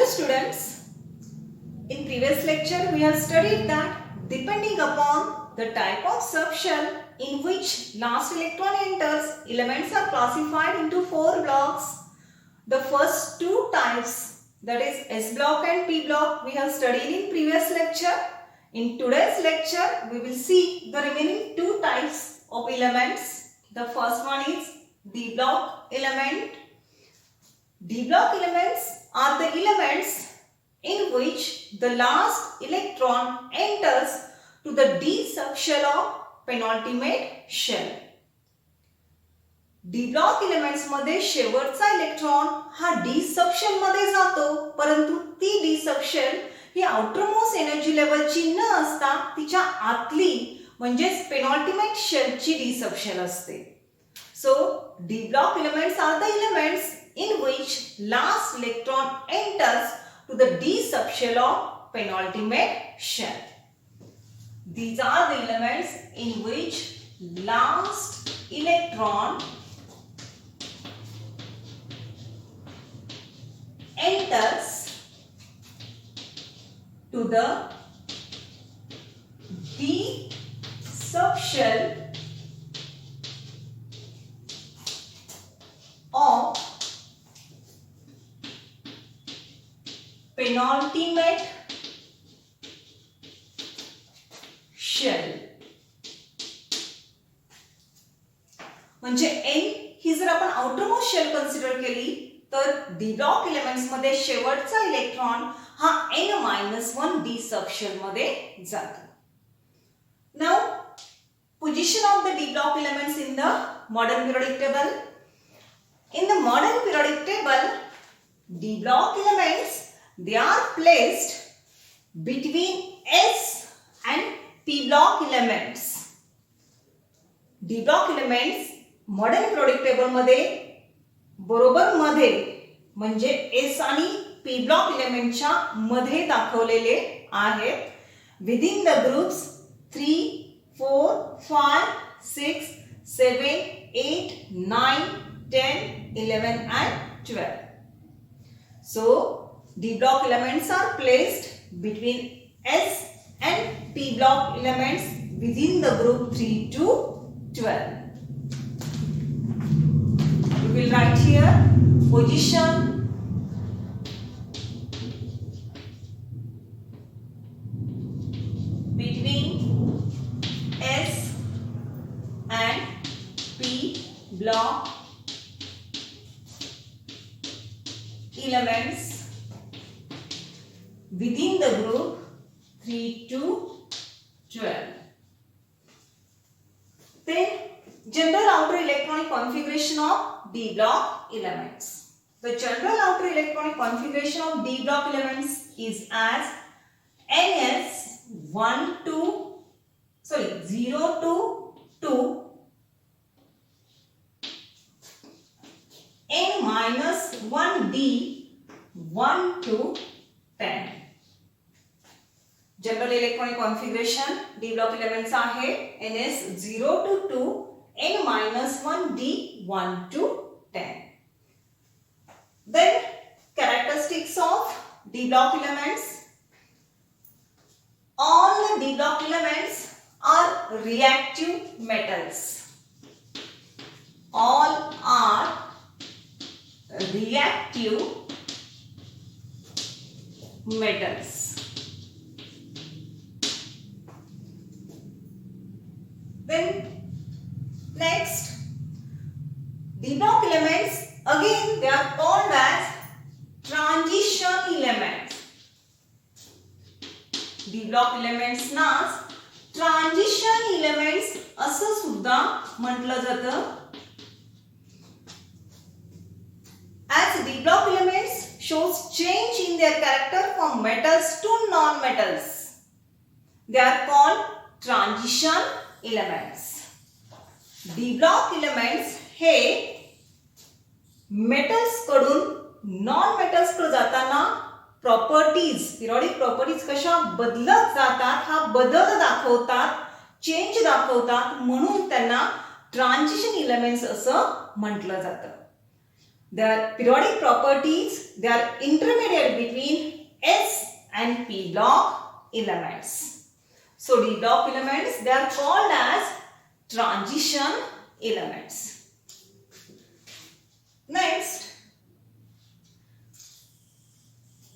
Dear students, in previous lecture we have studied that depending upon the type of subshell in which last electron enters, elements are classified into 4 blocks. The first two types, that is S block and P block, we have studied in previous lecture. In today's lecture we will see the remaining two types of elements. The first one is D block element. D block elements are the elements in which the last electron enters to the D subshell of penultimate shell. D block elements मध्ये शेवटचा electron हा D subshell मध्ये जातो, परंतु ती D subshell ही outermost energy लेवलची न असता तिच्या आतली म्हणजेच पेनॉल्टिमेट शेलची D सबशेल असते. So D block elements are the elements in which last electron enters to the D subshell of penultimate shell. These are the elements in which last electron enters to the D subshell of penultimate shell. म्हणजे N ही जर आपण outermost shell consider केली तर D block elements मध्ये शेवटचा electron हा N-1 D subshell मध्ये जातो. Now position of the D block elements in the modern periodic table. In the modern periodic table, D block elements, they are placed between S and P block elements. D block elements modern periodic table मध्ये बरोबर मध्ये म्हणजे S आणि P block एलिमेंटच्या मध्ये दाखवलेले आहेत. Within the groups 3, 4, 5, 6, 7, 8, 9, 10, 11 and 12. So D block elements are placed between S and P block elements within the group 3 to 12. We will write here position between S and P block elements within the group 3 to 12. Then general outer electronic configuration of D block elements. The general outer electronic configuration of D block elements is as Ns 0 to 2, N-1D 1 to 10. General electronic configuration D block elements आहे Ns 0 to 2, N-1D 1 to 10. Then characteristics of D block elements. All the D block elements are reactive metals. All are reactive metals. Then next, D block elements again they are called as transition elements. D block elements ना transition elements असं सुद्धा म्हटलं जातं. As D block elements shows change in their character from metals to non-metals, they are called transition elements. D block elements hey metals कडून non metals कडे जाताना properties periodic properties कशा बदलत जातात हा बदल दाखवतात, चेंज दाखवतात, म्हणून त्यांना ट्रान्झिशन एलिमेंट्स असं म्हटलं जातं. their periodic properties, they are intermediate between S and P block elements. So D block elements, they are called as transition elements. Next,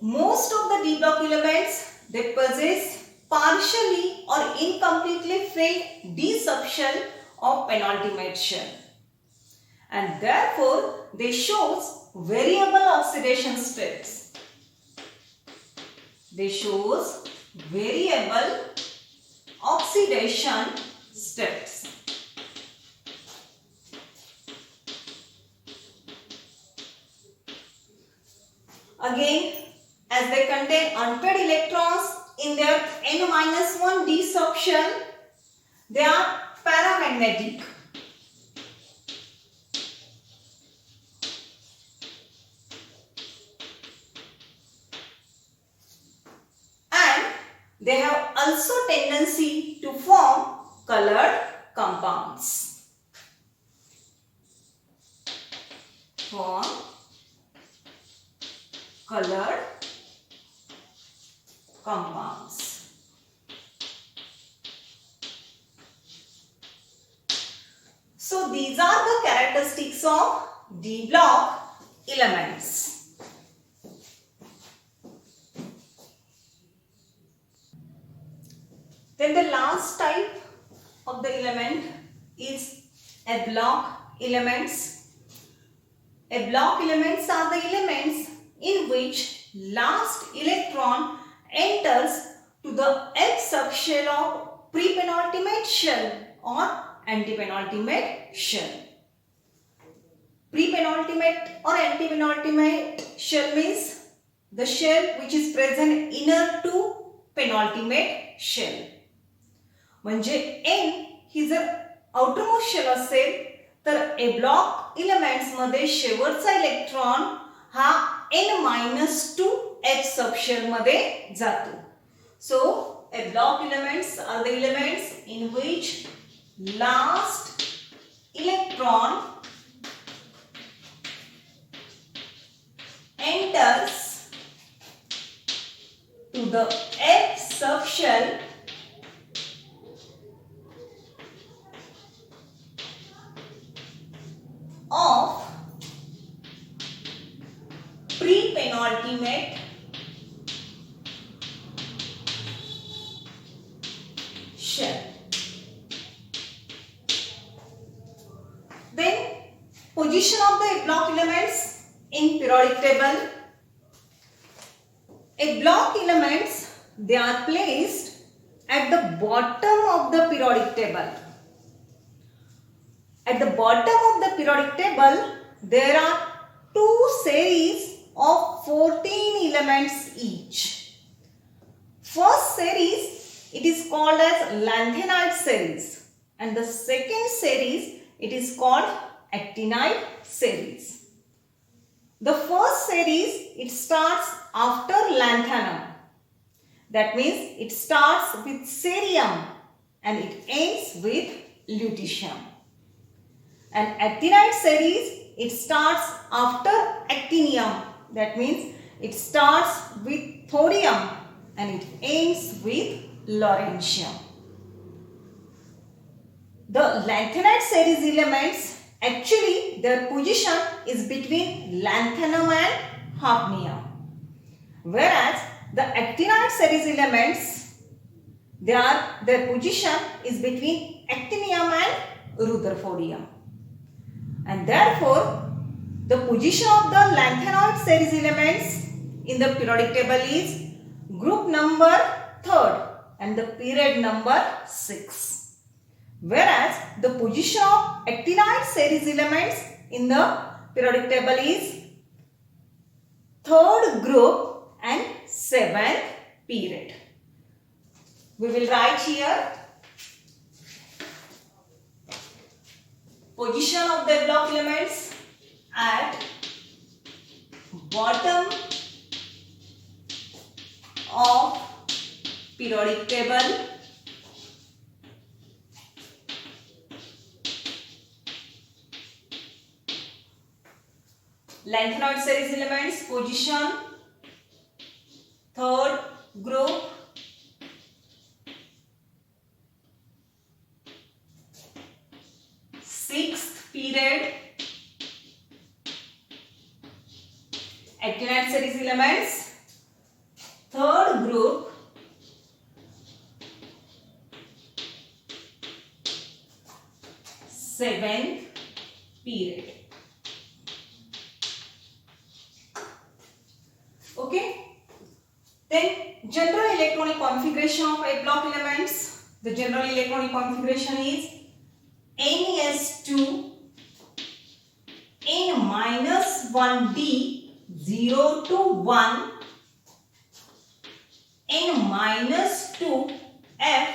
most of the D block elements, they possess partially or incompletely filled D subshell of penultimate shell, and therefore they shows variable oxidation states. They shows variable oxidation states. Again, as they contain unpaired electrons in their n-1 d subshell, they are paramagnetic. And they have also tendency to form colored compounds. Form colored compounds. So these are the characteristics of D block elements. Then the last type of the element is a block elements. A block elements are the elements in which last electron enters to the F subshell of pre-penultimate shell or antipenultimate shell. Pre-penultimate or antipenultimate shell means the shell which is present inner to penultimate shell. म्हणजे N ही जर outermost shell असेल तर ए block elements मध्ये शेवटचा electron हा n-2 F subshell मध्ये जातो. So a block elements are the elements in which last electron enters to the F subshell of pre-penultimate shell. Then position of the block elements in periodic table. A block elements, they are placed at the bottom of the periodic table. At the bottom of the periodic table, there are two series of 14 elements each. First series, it is called as lanthanide series, and the second series, it is called actinide series. The first series, it starts after lanthanum. That means it starts with cerium and it ends with lutetium. And actinide series, it starts after actinium. That means it starts with thorium and it ends with lawrencium. The lanthanide series elements, actually their position is between lanthanum and hafnium. Whereas the actinide series elements, their position is between actinium and rutherfordium. And therefore, the position of the lanthanoid series elements in the periodic table is group number 3rd and the period number 6. Whereas the position of actinide series elements in the periodic table is 3rd group and 7th period. We will write here position of the block elements at bottom of periodic table Lanthanoid series elements, position, third group, sixth period, actinide series elements, third group, seventh period. Okay. Then general electronic configuration of a block elements. The general electronic configuration is NS2 N-1D 0 to 1 N-2 F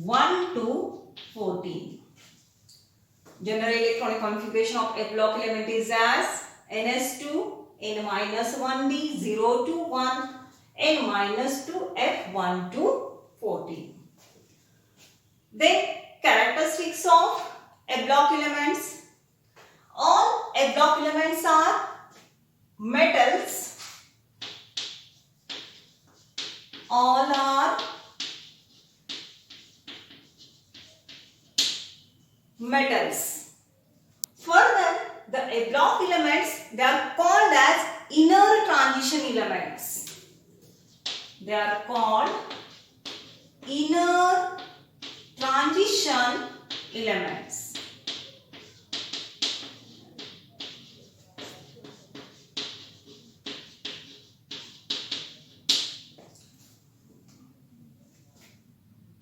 1 to 14. General electronic configuration of a block element is as NS2 N-1D 0 to 1 N-2 F 1 to 14. Then characteristics of a block elements. All a block elements are metals. All are metals. Further, the a block elements, they are called as inner transition elements. They are called inner transition elements.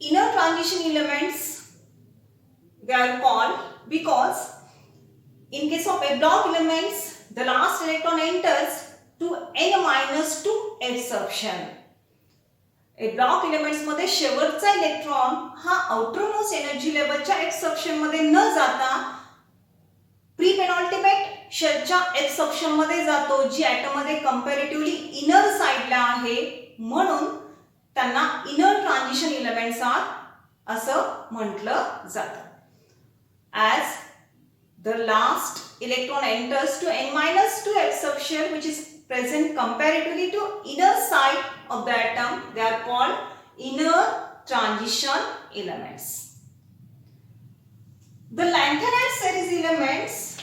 Inner transition elements, they are called because in case of a block elements, the last electron enters to N-2 F subshell. A block elements मध्ये शेवटचा electron हा outermost energy लेवलच्या F subshell मध्ये न जाता pre पेनॉल्टिमेट शेलच्या F subshell मध्ये जातो, जी atom मध्ये comparatively inner साइडला आहे, म्हणून त्यांना इनर ट्रान्झिशन एलिमेंट्स आर असं म्हटलं जातं. As the last electron enters to N-2 F subshell, which is present comparatively to inner side of the atom, they are called inner transition elements. The lanthanide series elements,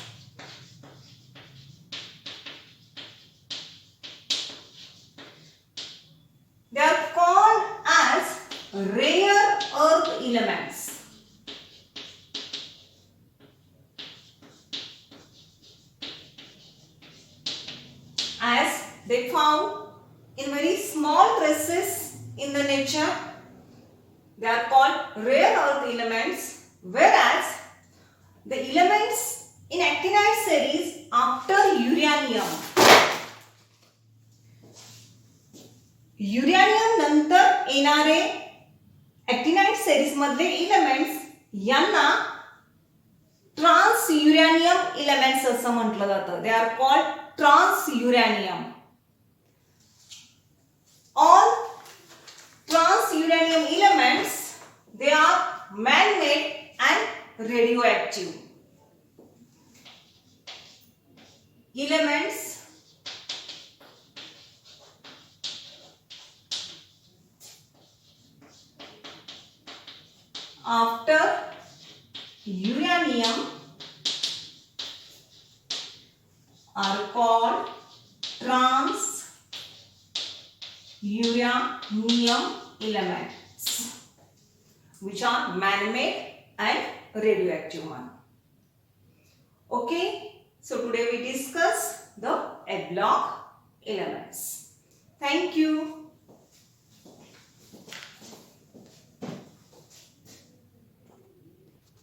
they are called as rare earth elements. As they found in very small traces in the nature, they are called rare earth elements, whereas the elements in actinide series after uranium, uranium नंतर येणारे actinide series मधले elements यांना ट्रान्सयुरॅनियम elements असं म्हटलं जातं. They are called transuranium. All transuranium elements, they are man-made and radioactive. Elements after uranium are called transuranium elements, which are man-made and radioactive one. Okay, so today we discuss the block elements. Thank you.